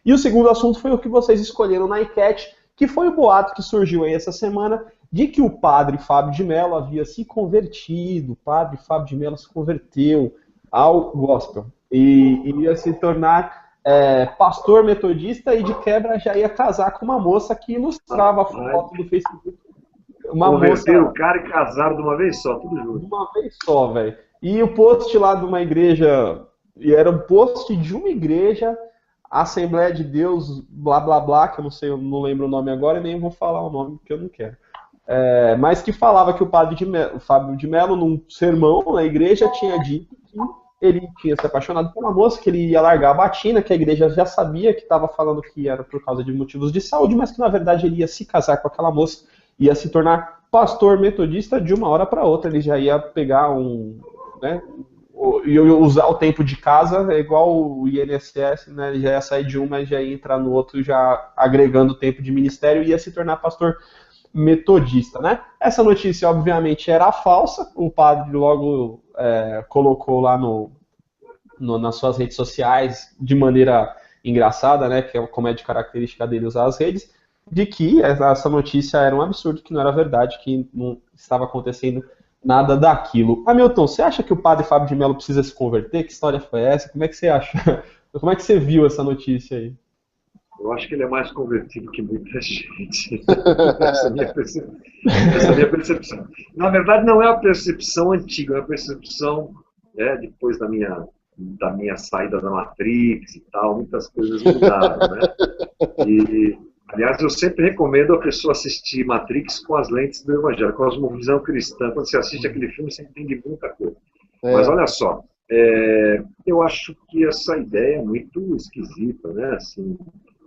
E o segundo assunto foi o que vocês escolheram na enquete, que foi o boato que surgiu aí essa semana, de que o padre Fábio de Mello havia se convertido, o padre Fábio de Mello se converteu ao gospel, e ia se tornar pastor metodista, e de quebra já ia casar com uma moça que ilustrava a foto do Facebook. Converteram o cara e casaram de uma vez só, tudo junto. De uma vez só, velho. E o post lá de uma igreja, e era um post de uma igreja, Assembleia de Deus, blá blá blá, que eu não sei, eu não lembro o nome agora e nem vou falar o nome porque eu não quero. Mas que falava que o Fábio de Mello, num sermão na igreja, tinha dito que ele tinha se apaixonado por uma moça, que ele ia largar a batina, que a igreja já sabia que estava falando que era por causa de motivos de saúde, mas que na verdade ele ia se casar com aquela moça, ia se tornar pastor metodista de uma hora para outra. Ele já ia pegar e usar o tempo de casa, é igual o INSS, né? Ele já ia sair de um, mas já ia entrar no outro, já agregando tempo de ministério, e ia se tornar pastor metodista, né? Essa notícia, obviamente, era falsa. O padre logo colocou lá nas suas redes sociais, de maneira engraçada, né? Que é como é de característica dele usar as redes, de que essa notícia era um absurdo, que não era verdade, que não estava acontecendo nada daquilo. Hamilton, você acha que o padre Fábio de Mello precisa se converter? Que história foi essa? Como é que você acha? Como é que você viu essa notícia aí? Eu acho que ele é mais convertido que muita gente. Essa é a minha percepção. Na verdade, não é a percepção antiga, é a percepção depois da minha saída da Matrix e tal, muitas coisas mudaram, né? E, aliás, eu sempre recomendo a pessoa assistir Matrix com as lentes do Evangelho, com a cosmovisão cristã. Quando você assiste aquele filme, você entende muita coisa. Mas olha só, eu acho que essa ideia é muito esquisita, né? Assim,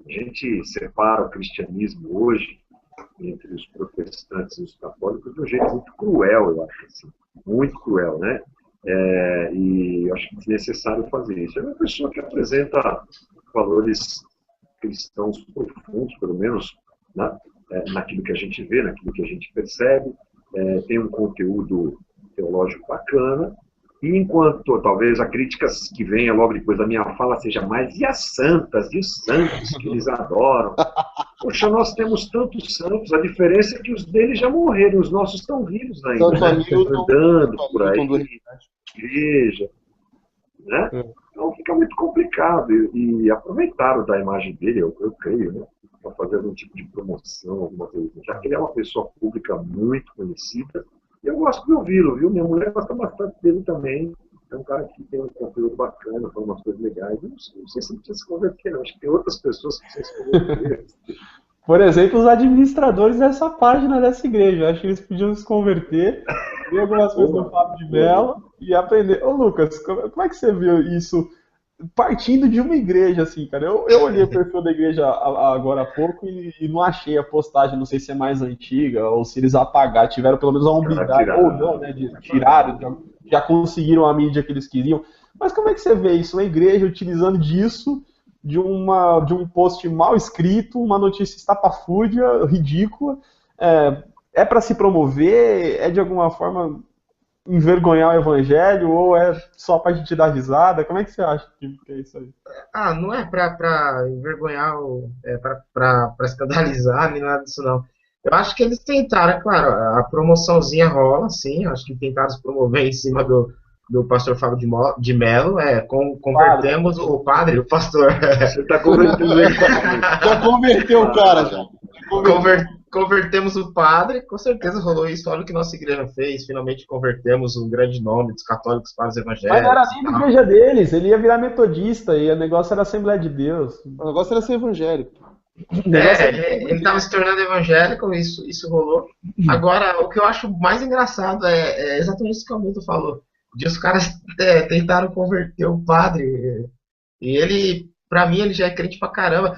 a gente separa o cristianismo hoje entre os protestantes e os católicos de um jeito muito cruel, eu acho, assim, muito cruel, né? E eu acho que é necessário fazer isso. É uma pessoa que apresenta valores cristãos profundos, pelo menos, né? Naquilo que a gente vê, naquilo que a gente percebe, tem um conteúdo teológico bacana, e enquanto talvez a crítica que venha logo depois da minha fala seja mais, e as santas, e os santos que eles adoram? Poxa, nós temos tantos santos, a diferença é que os deles já morreram, os nossos estão vivos ainda, né? Andando por aí, na igreja, né? Então fica muito complicado, e aproveitaram da imagem dele, eu creio, né? Para fazer algum tipo de promoção, alguma coisa, já que ele é uma pessoa pública muito conhecida. Eu gosto de ouvi-lo, viu? Minha mulher gosta bastante dele também. É um cara que tem um conteúdo bacana, fala umas coisas legais. Eu não sei se ele precisa se converter, não. Acho que tem outras pessoas que precisam se converter. Por exemplo, os administradores dessa página dessa igreja. Acho que eles podiam se converter, ver algumas coisas do Fábio de Mello e aprender. Ô, Lucas, como é que você viu isso partindo de uma igreja, assim, cara? Eu olhei o perfil da igreja agora há pouco e não achei a postagem, não sei se é mais antiga ou se eles apagaram, tiveram pelo menos a hombridade, ou não, né, de tiraram, já conseguiram a mídia que eles queriam. Mas como é que você vê isso? Uma igreja utilizando disso, de um post mal escrito, uma notícia estapafúrdia, ridícula, é para se promover, é de alguma forma envergonhar o evangelho, ou é só pra gente dar risada? Como é que você acha que é isso aí? Não é pra envergonhar, pra escandalizar, nem nada disso não. Eu acho que eles tentaram, claro, a promoçãozinha rola, sim, eu acho que tentaram se promover em cima do pastor Fábio de Mello, convertemos o padre, o pastor. Você está convertendo ele. Já converteu o cara, já. Convertemos o padre, com certeza rolou isso. Olha o que nossa igreja fez, finalmente convertemos um grande nome dos católicos para os evangélicos. Mas não era nem da igreja deles, ele ia virar metodista, e o negócio era Assembleia de Deus. O negócio era ser evangélico. Ele estava se tornando evangélico, isso rolou. Agora, o que eu acho mais engraçado é exatamente isso que o Hamilton falou. De os caras tentaram converter o padre, e ele, pra mim, ele já é crente pra caramba.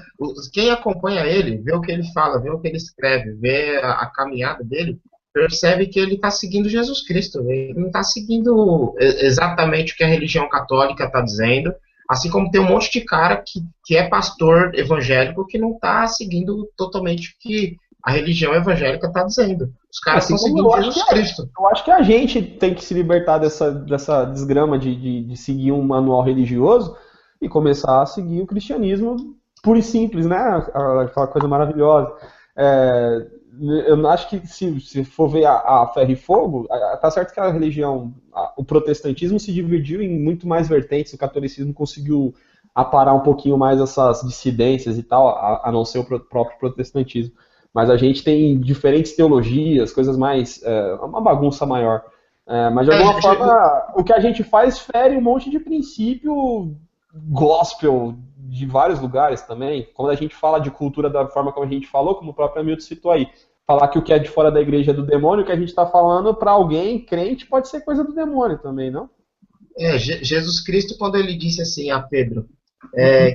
Quem acompanha ele, vê o que ele fala, vê o que ele escreve, vê a caminhada dele, percebe que ele está seguindo Jesus Cristo. Ele não está seguindo exatamente o que a religião católica está dizendo, assim como tem um monte de cara que é pastor evangélico que não está seguindo totalmente o que a religião evangélica está dizendo. Os caras estão seguindo Jesus Cristo. Eu acho que a gente tem que se libertar dessa desgrama de seguir um manual religioso e começar a seguir o cristianismo pura e simples, né? Aquela coisa maravilhosa. É, eu acho que se for ver a ferro e fogo, tá certo que a religião, o protestantismo se dividiu em muito mais vertentes, o catolicismo conseguiu aparar um pouquinho mais essas dissidências e tal, a não ser o próprio protestantismo. Mas a gente tem diferentes teologias, coisas mais, uma bagunça maior. Mas de alguma forma, o que a gente faz fere um monte de princípio gospel de vários lugares também. Quando a gente fala de cultura da forma como a gente falou, como o próprio Hamilton citou aí, falar que o que é de fora da igreja é do demônio, o que a gente está falando para alguém crente pode ser coisa do demônio também, não? Jesus Cristo, quando ele disse assim a Pedro,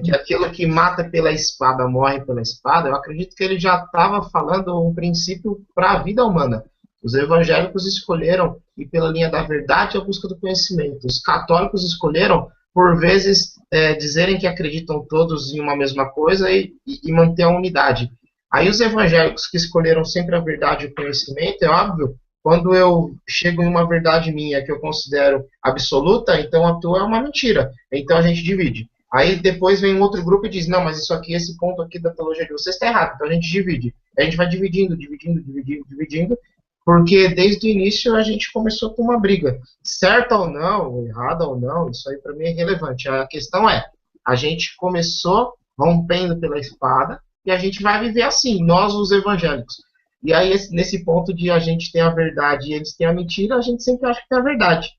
que aquilo que mata pela espada morre pela espada, eu acredito que ele já estava falando um princípio para a vida humana. Os evangélicos escolheram ir pela linha da verdade e a busca do conhecimento. Os católicos escolheram, por vezes, dizerem que acreditam todos em uma mesma coisa e manter a unidade. Aí os evangélicos que escolheram sempre a verdade e o conhecimento, é óbvio, quando eu chego em uma verdade minha que eu considero absoluta, então a tua é uma mentira. Então a gente divide. Aí depois vem um outro grupo e diz, não, mas isso aqui, esse ponto aqui da teologia de vocês está errado. Então a gente divide. A gente vai dividindo, porque desde o início a gente começou com uma briga. Certa ou não, errada ou não, isso aí para mim é irrelevante. A questão é, a gente começou rompendo pela espada e a gente vai viver assim, nós os evangélicos. E aí nesse ponto de a gente tem a verdade e eles têm a mentira, a gente sempre acha que tem a verdade.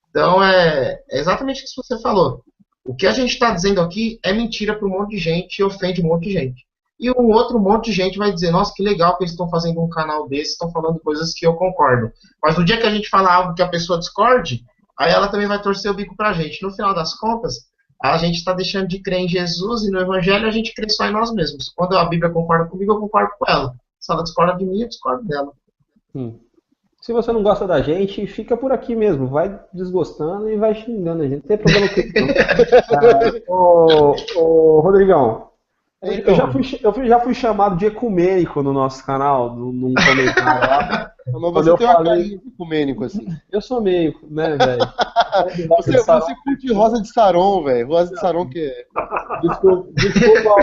Então é exatamente o que você falou. O que a gente está dizendo aqui é mentira para um monte de gente e ofende um monte de gente. E um outro monte de gente vai dizer, nossa, que legal que eles estão fazendo um canal desse, estão falando coisas que eu concordo. Mas no dia que a gente falar algo que a pessoa discorde, aí ela também vai torcer o bico pra gente. No final das contas, a gente está deixando de crer em Jesus e no Evangelho a gente crê só em nós mesmos. Quando a Bíblia concorda comigo, eu concordo com ela. Se ela discorda de mim, eu discordo dela. Se você não gosta da gente, fica por aqui mesmo. Vai desgostando e vai xingando a gente. Não tem problema com isso, não. Ô, Rodrigão, eu já fui chamado de ecumênico no nosso canal, num comentário lá. Mas você tem uma carinha de ecumênico, assim. Eu sou meio, né, velho? Você curte Rosa de Saron, velho. Rosa de Saron que é... Desculpa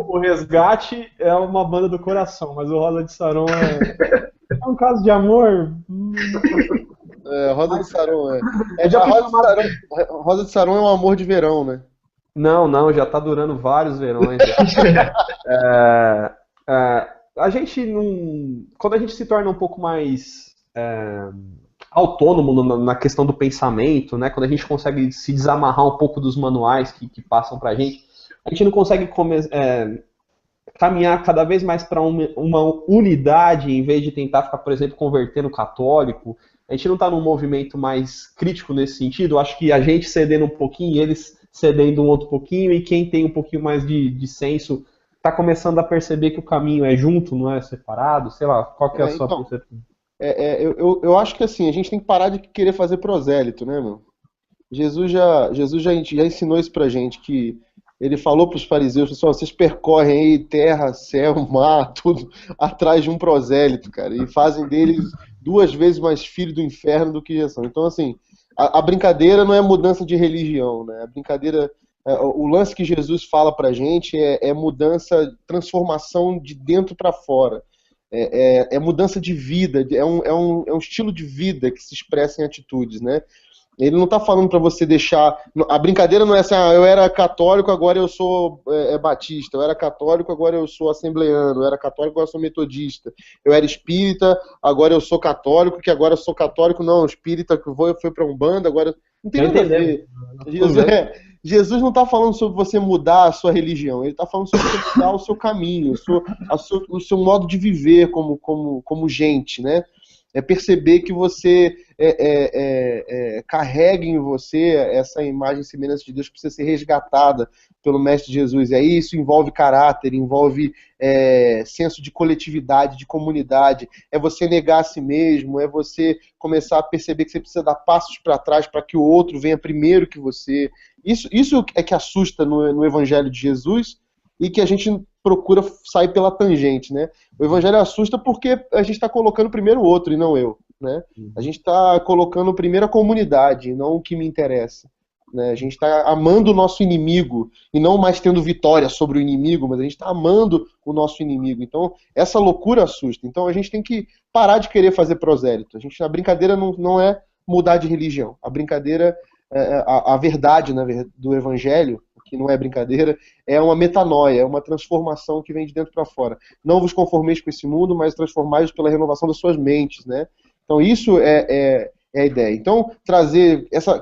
o Resgate é uma banda do coração, mas o Rosa de Saron é um caso de amor. Rosa de Saron Rosa de Saron é um amor de verão, né? Não, já tá durando vários verões. A gente não. Quando a gente se torna um pouco mais autônomo na questão do pensamento, né? Quando a gente consegue se desamarrar um pouco dos manuais que passam pra gente, a gente não consegue caminhar cada vez mais para uma unidade, em vez de tentar ficar, por exemplo, convertendo católico. A gente não está num movimento mais crítico nesse sentido. Eu acho que a gente cedendo um pouquinho, eles cedendo um outro pouquinho, e quem tem um pouquinho mais de senso está começando a perceber que o caminho é junto, não é separado. Sei lá, qual que é a sua percepção? Eu acho que assim, a gente tem que parar de querer fazer prosélito, né, meu? Jesus já ensinou isso pra gente, que ele falou para os fariseus, pessoal, vocês percorrem aí terra, céu, mar, tudo atrás de um prosélito, cara, e fazem deles 2 vezes mais filho do inferno do que já são. Então, assim, a brincadeira não é mudança de religião, né? A brincadeira, o lance que Jesus fala pra gente é mudança, transformação de dentro para fora. É mudança de vida, é um estilo de vida que se expressa em atitudes, né? Ele não está falando para você deixar... A brincadeira não é assim, eu era católico, agora eu sou batista, eu era católico, agora eu sou assembleano, eu era católico, agora eu sou metodista, eu era espírita, agora eu sou católico, que agora eu sou católico, não, espírita que foi para Umbanda, agora... Não tem nada a ver. Jesus não está falando sobre você mudar a sua religião, ele está falando sobre você mudar o seu caminho, o seu modo de viver como gente, né? É perceber que você carrega em você essa imagem e semelhança de Deus que precisa ser resgatada pelo Mestre Jesus. E aí isso envolve caráter, envolve senso de coletividade, de comunidade. É você negar a si mesmo, é você começar a perceber que você precisa dar passos para trás para que o outro venha primeiro que você. Isso é que assusta no Evangelho de Jesus e que a gente procura sair pela tangente, né? O Evangelho assusta porque a gente está colocando primeiro o outro e não eu, né? A gente está colocando primeiro a comunidade e não o que me interessa. né? A gente está amando o nosso inimigo e não mais tendo vitória sobre o inimigo, mas a gente está amando o nosso inimigo. Então, essa loucura assusta. Então, a gente tem que parar de querer fazer prosélito. A brincadeira não é mudar de religião. A brincadeira, a verdade, né, do evangelho, que não é brincadeira, é uma metanoia, é uma transformação que vem de dentro para fora. Não vos conformeis com esse mundo, mas transformai-vos pela renovação das suas mentes, né? Então, isso é a ideia. Então,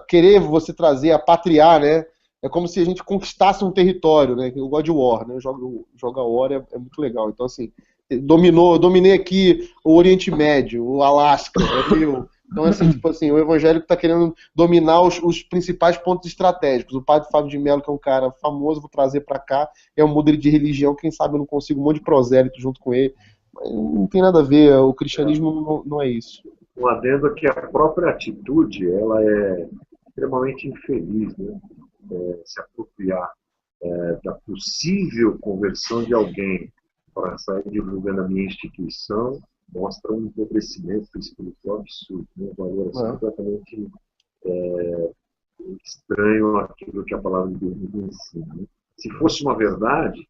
querer você trazer, apatriar, né? É como se a gente conquistasse um território, né? O God War, né? Joga War é muito legal. Então, assim, dominei aqui o Oriente Médio, o Alasca, é meu. Então, assim, tipo assim, o evangélico está querendo dominar os principais pontos estratégicos. O padre Fábio de Mello, que é um cara famoso, vou trazer para cá, é um modelo de religião, quem sabe eu não consigo um monte de prosélito junto com ele. Mas não tem nada a ver, o cristianismo não é isso. Um adendo é que a própria atitude, ela é extremamente infeliz, né? Se apropriar da possível conversão de alguém para sair divulgando a minha instituição, mostra um empobrecimento espiritual absurdo, né? Um valor assim, completamente estranho àquilo que a palavra de Deus nos ensina, né? Se fosse uma verdade,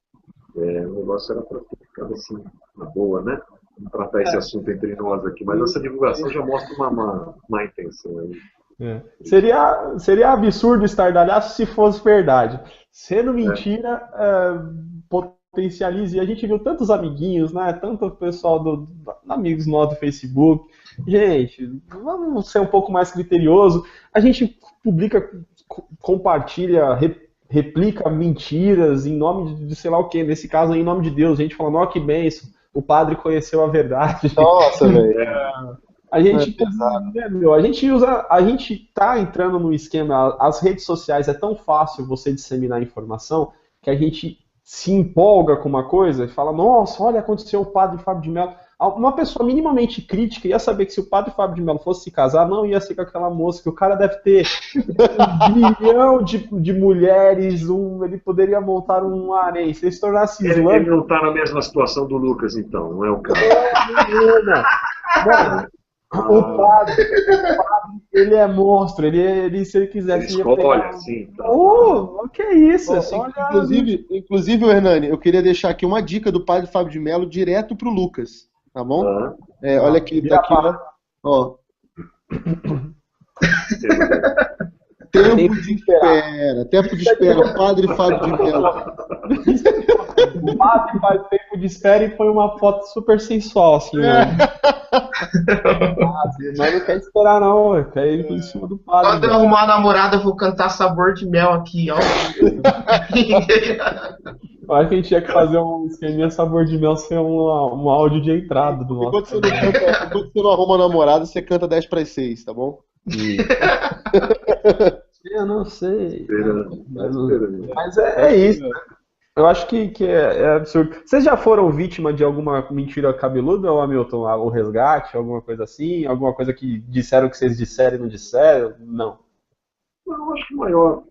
o negócio era para ter ficado assim, na boa, né? Vamos tratar esse assunto entre nós aqui, mas essa divulgação já mostra uma má intenção aí. Seria absurdo estardalhaço se fosse verdade. Sendo mentira, potencializa. E a gente viu tantos amiguinhos, né? Tanto o pessoal amigos nossos do Facebook. Gente, vamos ser um pouco mais criterioso. A gente publica, compartilha, replica mentiras em nome de sei lá o quê. Nesse caso, em nome de Deus. A gente fala, ó, que bênção. O padre conheceu a verdade. Nossa, velho. A gente tá entrando no esquema, as redes sociais é tão fácil você disseminar informação que a gente se empolga com uma coisa e fala, nossa, olha, aconteceu o padre Fábio de Mello. Uma pessoa minimamente crítica ia saber que se o padre Fábio de Mello fosse se casar, não ia ser com aquela moça, que o cara deve ter 1 bilhão de mulheres, ele poderia montar um harém. Se ele se tornasse islâmico... Ele não está na mesma situação do Lucas, então, não é o caso. O padre, ele é monstro, se ele quisesse... Ele escolhe, assim. Tá. Que é isso? Inclusive, Hernani, eu queria deixar aqui uma dica do padre Fábio de Mello direto pro Lucas, tá bom? Olha aqui, tá aqui, ó. Tempo de espera, padre Fábio de Mello. O padre faz tempo de espera e foi uma foto super sensual, assim, né? Mas não quer esperar, não, quer ir em cima do padre. Quando eu arrumar a namorada, eu vou cantar Sabor de Mel aqui, ó. Eu acho que a gente tinha que fazer um esqueminha Sabor de Mel ser um áudio de entrada do nosso. Enquanto você não arruma namorada, você canta 10 para 6, tá bom? Eu não sei. Mas é isso, né? Eu acho que é absurdo. Vocês já foram vítima de alguma mentira cabeluda, ou Hamilton? O resgate, alguma coisa assim? Alguma coisa que disseram que vocês disseram e não disseram? Não. Eu acho que a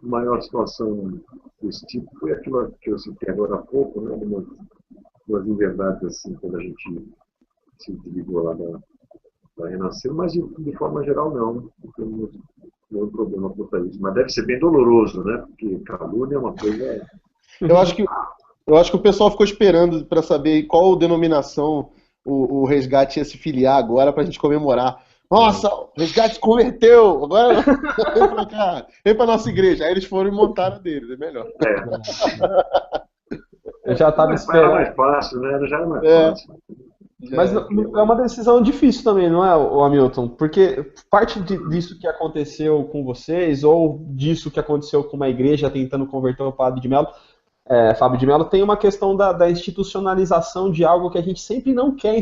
maior situação desse tipo foi aquilo que eu citei agora há pouco, né? Umas inverdades assim, quando a gente se desligou lá da Renascer, mas de forma geral não temos nenhum problema quanto a isso. Mas deve ser bem doloroso, né? Porque calúnia é uma coisa... Eu acho que o pessoal ficou esperando para saber qual denominação o resgate ia se filiar agora para a gente comemorar. Nossa, o resgate se converteu! Agora vem pra cá, vem pra nossa igreja. Aí eles foram e montaram a deles, é melhor. Eu já estava esperando. Era mais fácil, né? Já era mais fácil. Mas é uma decisão difícil também, não é, Hamilton? Porque parte disso que aconteceu com vocês, ou disso que aconteceu com uma igreja tentando converter o Padre de Mello, Fábio de Mello, tem uma questão da institucionalização de algo que a gente sempre não quer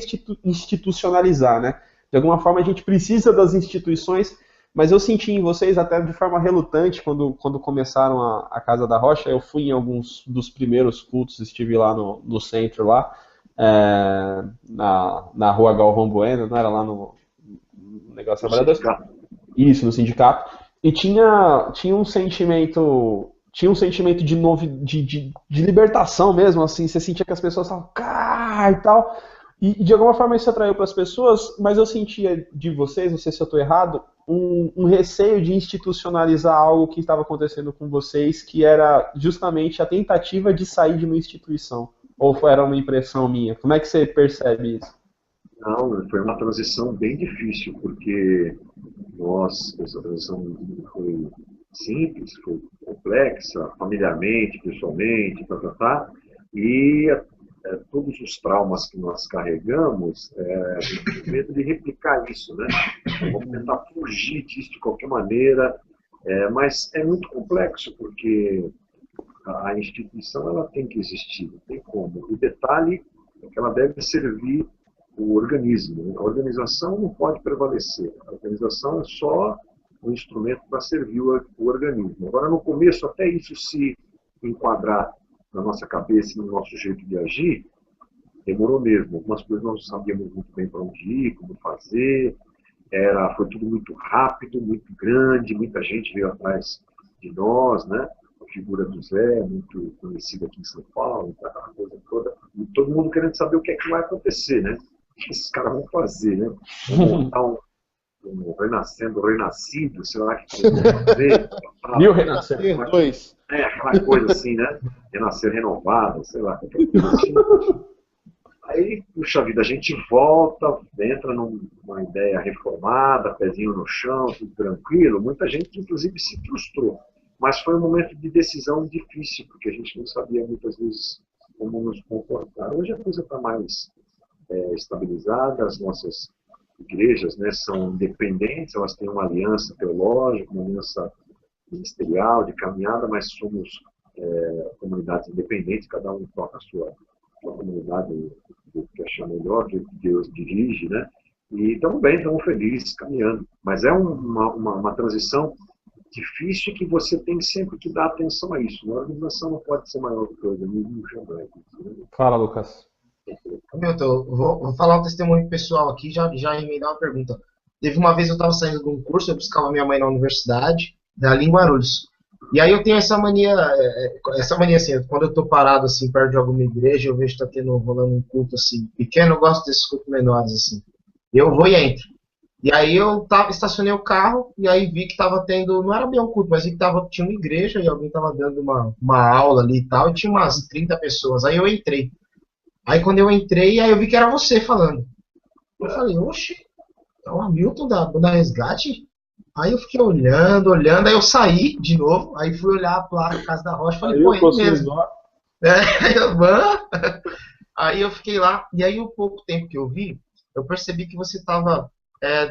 institucionalizar, né? De alguma forma a gente precisa das instituições, mas eu senti em vocês, até de forma relutante, quando começaram a Casa da Rocha. Eu fui em alguns dos primeiros cultos, estive lá no centro, lá, na rua Galvão Bueno, não era lá no negócio de trabalhadores? Isso, no sindicato. E tinha um sentimento de libertação mesmo, assim, você sentia que as pessoas estavam e tal, e de alguma forma isso atraiu para as pessoas, mas eu sentia de vocês, não sei se eu estou errado, um receio de institucionalizar algo que estava acontecendo com vocês, que era justamente a tentativa de sair de uma instituição? Ou era uma impressão minha? Como é que você percebe isso? Não, foi uma transição bem difícil, porque essa transição não foi simples, foi complexa, familiarmente, pessoalmente, e todos os traumas que nós carregamos, a gente tem medo de replicar isso, né? Vamos tentar fugir disso de qualquer maneira, mas é muito complexo, porque a instituição ela tem que existir, não tem como. O detalhe é que ela deve servir o organismo. A organização não pode prevalecer. A organização é só um instrumento para servir o organismo. Agora, no começo, até isso se enquadrar na nossa cabeça e no nosso jeito de agir, demorou mesmo. Algumas coisas nós não sabíamos muito bem para onde ir, como fazer. Foi tudo muito rápido, muito grande, muita gente veio atrás de nós, né? A figura do Zé, muito conhecida aqui em São Paulo, aquela coisa toda. E todo mundo querendo saber o que é que vai acontecer, né? O que esses caras vão fazer, né? Vão montar um renascido, sei lá que coisa vão fazer. Mil renascer. Aquela coisa assim, né? Renascer renovado, sei lá. Assim. Aí, puxa vida, a gente volta, entra numa ideia reformada, pezinho no chão, tudo tranquilo. Muita gente, inclusive, se frustrou. Mas foi um momento de decisão difícil, porque a gente não sabia muitas vezes como nos comportar. Hoje a coisa está mais estabilizada, as nossas igrejas, né, são independentes, elas têm uma aliança teológica, uma aliança ministerial, de caminhada, mas somos comunidades independentes, cada um toca a sua comunidade, o que achar melhor, que Deus dirige, né? E estamos bem, estamos felizes, caminhando. Mas é uma transição difícil que você tem sempre que dar atenção a isso. A organização não pode ser maior do que o organismo jamais. Fala, Lucas. Milton, vou falar um testemunho pessoal aqui, já emendar uma pergunta. Teve uma vez eu estava saindo de um curso, eu buscava minha mãe na universidade, ali em Guarulhos. E aí eu tenho essa mania assim, quando eu estou parado assim, perto de alguma igreja, eu vejo que está rolando um culto assim, pequeno, eu gosto desses cultos menores, assim. Eu vou e entro. E aí eu estacionei o carro, e aí vi que estava tendo, não era bem um culto, mas vi que tinha uma igreja, e alguém estava dando uma aula ali e tal, e tinha umas 30 pessoas. Aí eu entrei. Aí quando eu entrei, aí eu vi que era você falando. Eu falei, oxe, é o Hamilton da Resgate? Aí eu fiquei olhando, aí eu saí de novo, aí fui olhar a placa Casa da Rocha, falei, pô, ele mesmo. Aí eu fiquei lá, e aí o pouco tempo que eu vi, eu percebi que você estava você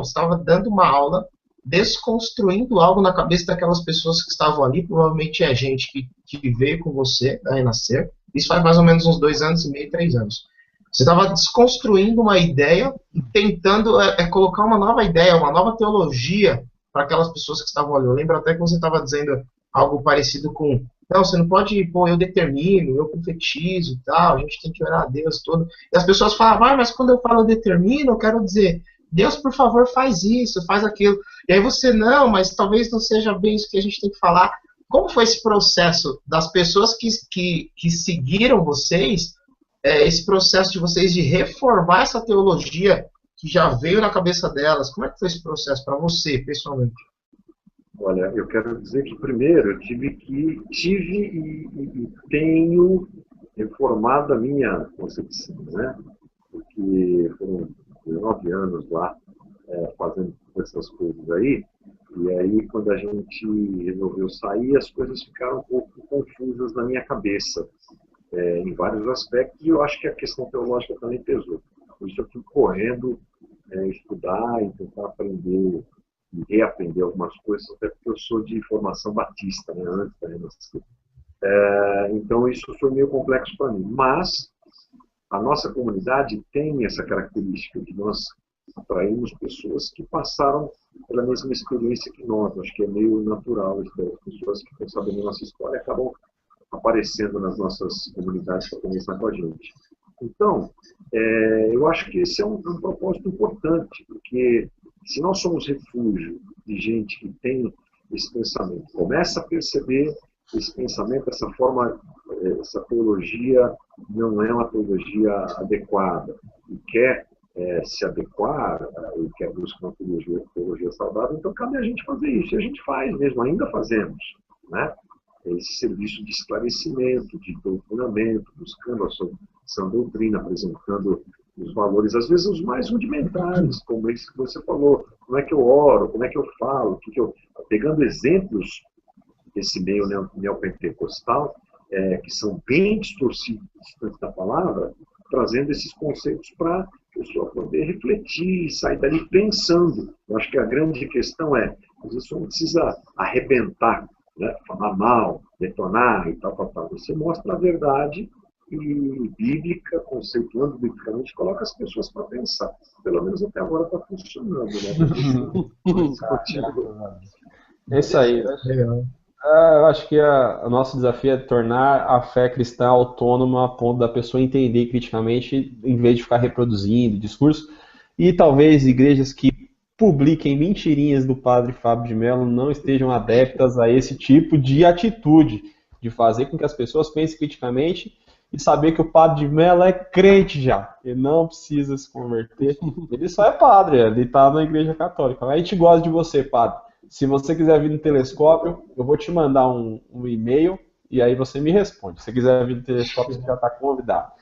estava dando uma aula, desconstruindo algo na cabeça daquelas pessoas que estavam ali, provavelmente é gente que veio com você da Renascer. Isso faz mais ou menos uns 2 anos e meio, 3 anos. Você estava desconstruindo uma ideia e tentando colocar uma nova ideia, uma nova teologia para aquelas pessoas que estavam ali. Eu lembro até que você estava dizendo algo parecido com, não, você não pode, pô, eu determino, eu profetizo e tal, a gente tem que orar a Deus todo. E as pessoas falavam, mas quando eu falo eu determino, eu quero dizer, Deus, por favor, faz isso, faz aquilo. E aí você, não, mas talvez não seja bem isso que a gente tem que falar. Como foi esse processo das pessoas que seguiram vocês, esse processo de vocês de reformar essa teologia que já veio na cabeça delas? Como é que foi esse processo para você, pessoalmente? Olha, eu quero dizer que primeiro eu tive e tenho reformado a minha concepção, né? Porque foram 19 anos lá fazendo essas coisas aí, e aí quando a gente resolveu sair, as coisas ficaram um pouco confusas na minha cabeça, em vários aspectos, e eu acho que a questão teológica também pesou. Por isso eu fui correndo estudar e tentar aprender e reaprender algumas coisas, até porque eu sou de formação batista, né, antes da Renascer. Então isso foi meio complexo para mim, mas a nossa comunidade tem essa característica de nós atrairmos pessoas que passaram pela mesma experiência que nós. Acho que é meio natural as pessoas que estão sabendo a nossa história acabam aparecendo nas nossas comunidades para conversar com a gente. Então, eu acho que esse é um propósito importante, porque se nós somos refúgio de gente que tem esse pensamento, começa a perceber esse pensamento, essa forma, essa teologia não é uma teologia adequada, e quer se adequar, e quer buscar uma teologia saudável, então cabe a gente fazer isso. E a gente faz mesmo, ainda fazemos, né? Esse serviço de esclarecimento, de doutrinamento, buscando a sua doutrina, apresentando os valores, às vezes os mais rudimentares, como esse que você falou, como é que eu oro, como é que eu falo, pegando exemplos desse meio neopentecostal, que são bem distorcidos da palavra, trazendo esses conceitos para a pessoa poder refletir, sair dali pensando. Eu acho que a grande questão às vezes você não precisa arrebentar, né, falar mal, detonar e tal. Você mostra a verdade e bíblica, conceituando biblicamente, coloca as pessoas para pensar. Pelo menos até agora está funcionando, né? É isso aí. Legal. Eu acho que o nosso desafio é tornar a fé cristã autônoma a ponto da pessoa entender criticamente, em vez de ficar reproduzindo discurso. E talvez igrejas que publiquem mentirinhas do padre Fábio de Mello não estejam adeptas a esse tipo de atitude, de fazer com que as pessoas pensem criticamente e saber que o padre de Mello é crente já. Ele não precisa se converter. Ele só é padre, ele está na igreja católica. A gente gosta de você, padre. Se você quiser vir no telescópio, eu vou te mandar um e-mail e aí você me responde. Se você quiser vir no telescópio, você já está convidado.